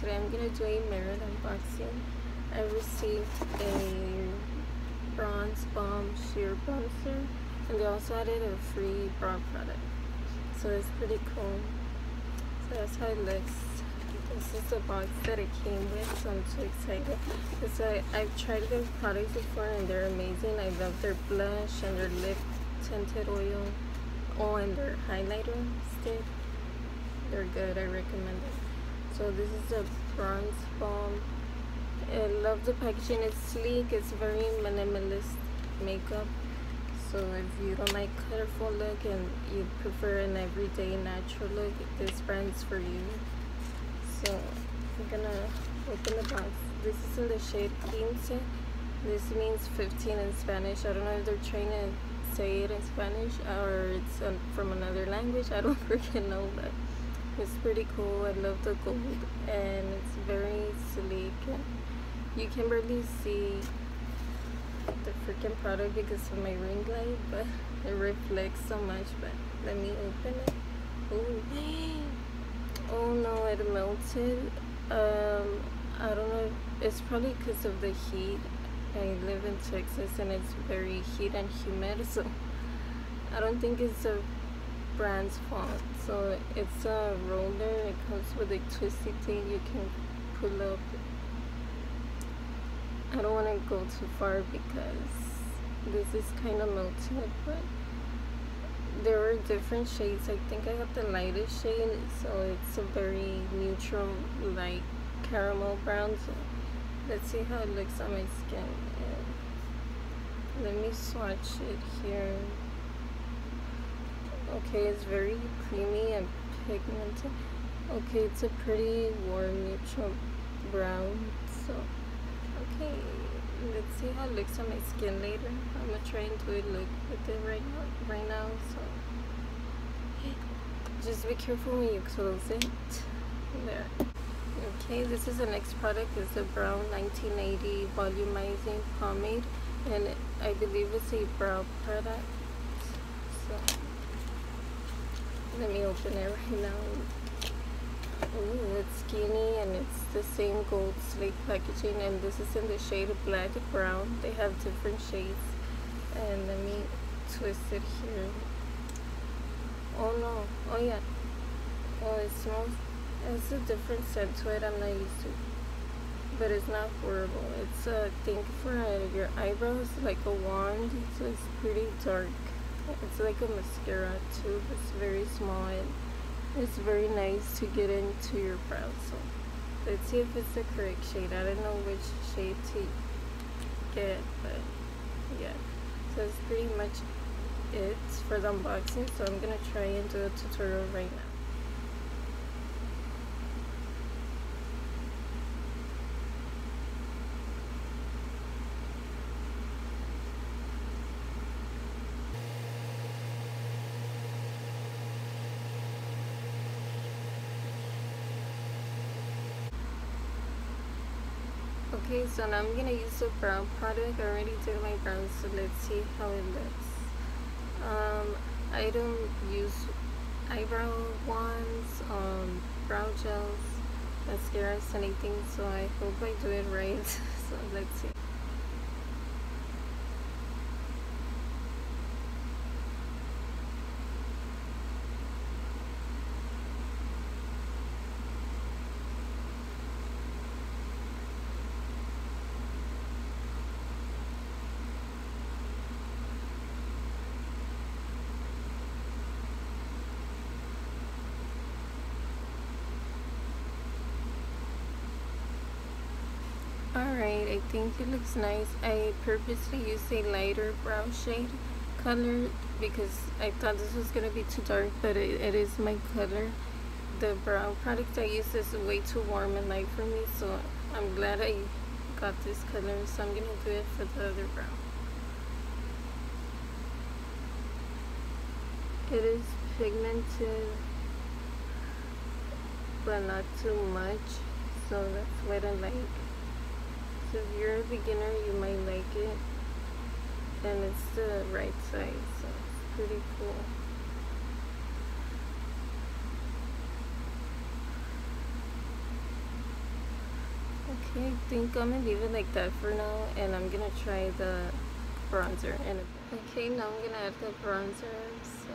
today I'm gonna do a Merit unboxing. I received a bronze Balm sheer bronzer, and they also added a free brow product, so it's pretty cool. So that's how it looks. This is the box that it came with, so I'm so excited because I've tried their products before and they're amazing. I love their blush and their lip tinted oil, and their highlighter stick. They're good, I recommend it. So this is a bronze balm. I love the packaging. It's sleek, it's very minimalist makeup. So if you don't like colorful look and you prefer an everyday natural look, this brand's for you. So I'm gonna open the box. This is in the shade Quince. This means 15 in Spanish. I don't know if they're trying to say it in Spanish or it's from another language. I don't freaking know, but it's pretty cool. I love the gold and it's very sleek. You can barely see the freaking product because of my ring light, but it reflects so much. But let me open it. Oh no, it melted. I don't know, it's probably because of the heat. I live in Texas and it's very heat and humid, so I don't think it's a brand's fault. So it's a roller. It comes with a twisty thing you can pull up. I don't want to go too far because this is kind of melted, but there were different shades. I think I got the lightest shade, so it's a very neutral light caramel brown. So let's see how it looks on my skin. Let me swatch it here. Okay, it's very creamy and pigmented. Okay, it's a pretty warm neutral brown. So okay, let's see how it looks on my skin later. I'm gonna try and do a look with it right now. So just be careful when you close it. There. Okay, this is the next product. It's the Brown 1980 Volumizing Pomade, and I believe it's a brow product. So let me open it right now. Ooh, it's skinny and it's the same gold sleek packaging, and this is in the shade of black brown. They have different shades, and let me twist it here. Oh no, oh yeah, oh it smells, it's a different scent to it I'm not used to, but it's not horrible. It's a thing for your eyebrows, like a wand, so it's pretty dark. It's like a mascara too, but it's very small and it's very nice to get into your brows. So let's see if it's the correct shade. I don't know which shade to get, but yeah, so it's pretty much it for the unboxing. So I'm gonna try and do a tutorial right now. Okay, so now I'm gonna use the brow product. I already did my brows, so let's see how it looks. I don't use eyebrow wands, brow gels, mascaras, anything, so I hope I do it right. So let's see. Alright, I think it looks nice. I purposely used a lighter brow shade color because I thought this was going to be too dark, but it is my color. The brow product I use is way too warm and light for me, so I'm glad I got this color. So I'm going to do it for the other brow. It is pigmented, but not too much, so that's what I like. So if you're a beginner, you might like it, and it's the right size, so it's pretty cool. Okay, I think I'm gonna leave it like that for now, and I'm gonna try the bronzer in a bit. Okay, now I'm gonna add the bronzer. So,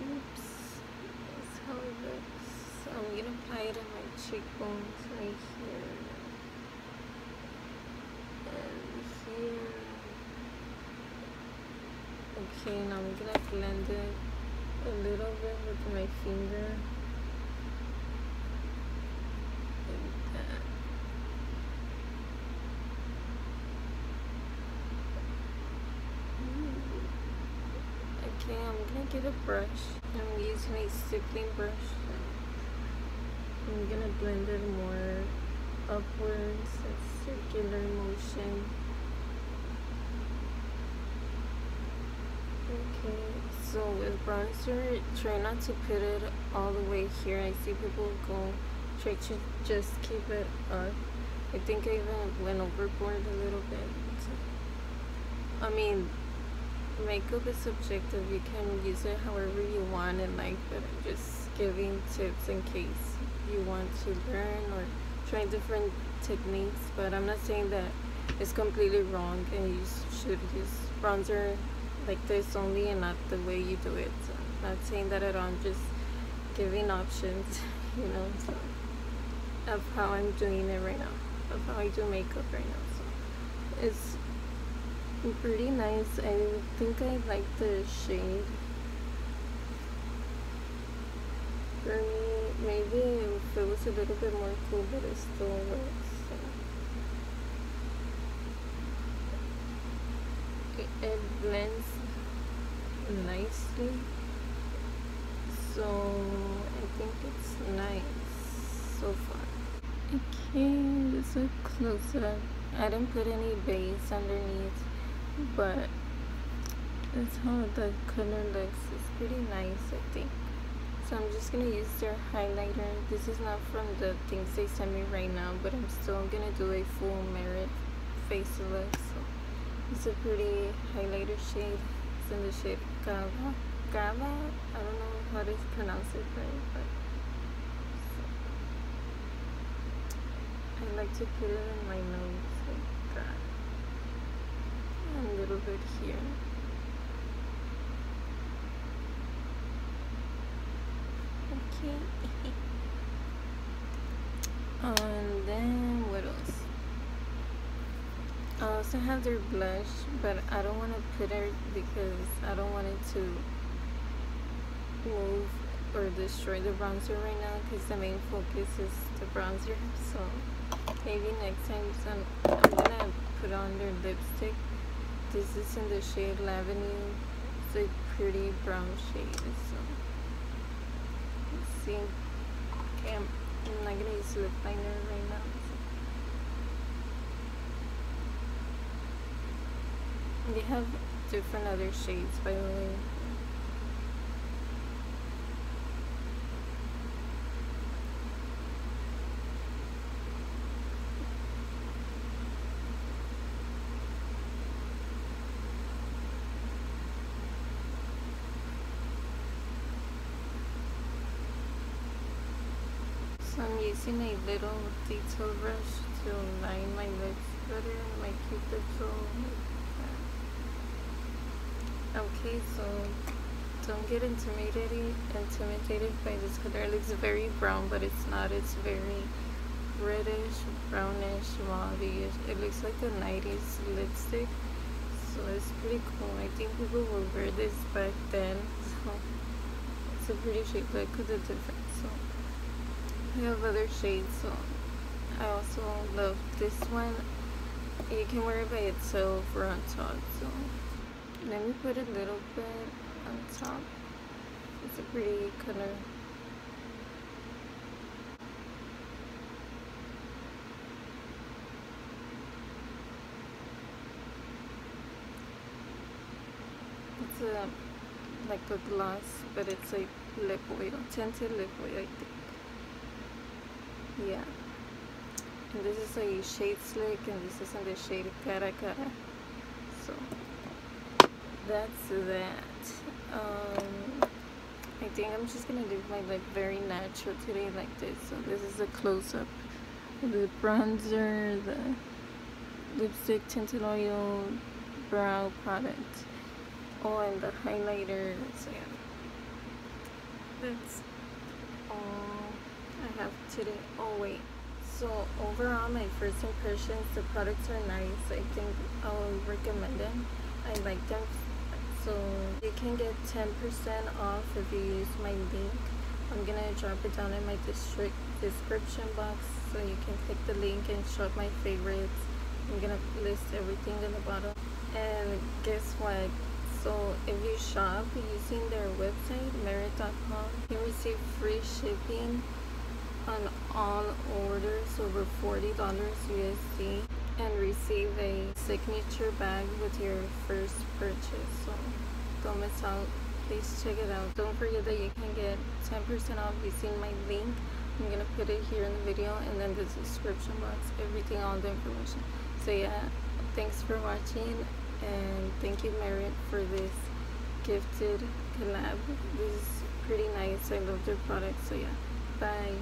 oops, that's how it looks. So I'm gonna apply it on my cheekbones right here and here. Okay, now I'm gonna blend it a little bit with my finger. Okay, I'm gonna get a brush. I'm using a stippling brush. I'm gonna blend it more upwards, a circular motion. Okay, so with bronzer, try not to put it all the way here. I see people try to just keep it up. I think I even went overboard a little bit. I mean, makeup is subjective. You can use it however you want in life, but I'm just giving tips in case you want to learn or try different techniques. But I'm not saying that it's completely wrong and you should use bronzer like this only and not the way you do it. So I'm not saying that at all. I'm just giving options, you know, so, of how I'm doing it right now, of how I do makeup right now. So it's pretty nice. I think I like the shade. For me, maybe if it was a little bit more cool, but it still works. So it blends nicely, so I think it's nice so far. Okay, this is a close-up. I didn't put any base underneath, but that's how the color looks. It's pretty nice, I think. So I'm just gonna use their highlighter. This is not from the things they sent me right now, but I'm still gonna do a full Merit face look. So it's a pretty highlighter shade. It's in the shade Cava. Cava? I don't know how to pronounce it right, but I like to put it in my nose like that. And a little bit here. Okay. And then what else? I also have their blush, but I don't want to put it because I don't want it to move or destroy the bronzer right now, because the main focus is the bronzer. So maybe next time I'm gonna put on their lipstick. This is in the shade Lavender. It's a pretty brown shade. So let's see. Okay, I'm not gonna use lip liner right now. They have different other shades, by the way. So I'm using a little detail brush to line my lips better and my cupid tool. Okay, so don't get intimidated by this color. It looks very brown, but it's not. It's very reddish, brownish, mauve-ish. It looks like a 90s lipstick, so it's pretty cool. I think people will wear this back then, so it's a pretty shade. Look at the difference. So I have other shades, so I also love this one. You can wear it by itself or on top, so let me put a little bit on top. It's a pretty color. It's like a gloss, but it's like lip oil, tinted lip oil, I think. Yeah. And this is a shade Slick, and this is in the shade Cara. So that's that. I think I'm just gonna leave my lip very natural today like this. So this is a close-up the bronzer, the lipstick, tinted oil, brow product, and the highlighter. So yeah, that's all I have today. Oh wait, so overall my first impressions, the products are nice. I think I'll recommend them. I like them. So you can get 10% off if you use my link. I'm gonna drop it down in my description box, so you can click the link and shop my favorites. I'm gonna list everything in the bottom. And guess what? So if you shop using their website, merit.com, you receive free shipping on all orders over $40 USD and receive a signature bag with your first purchase. So don't miss out. Please check it out. Don't forget that you can get 10% off using my link. I'm gonna put it here in the video and then the description box, everything, all the information. So yeah, thanks for watching, and thank you Merit for this gifted collab. This is pretty nice. I love their products. So yeah, bye.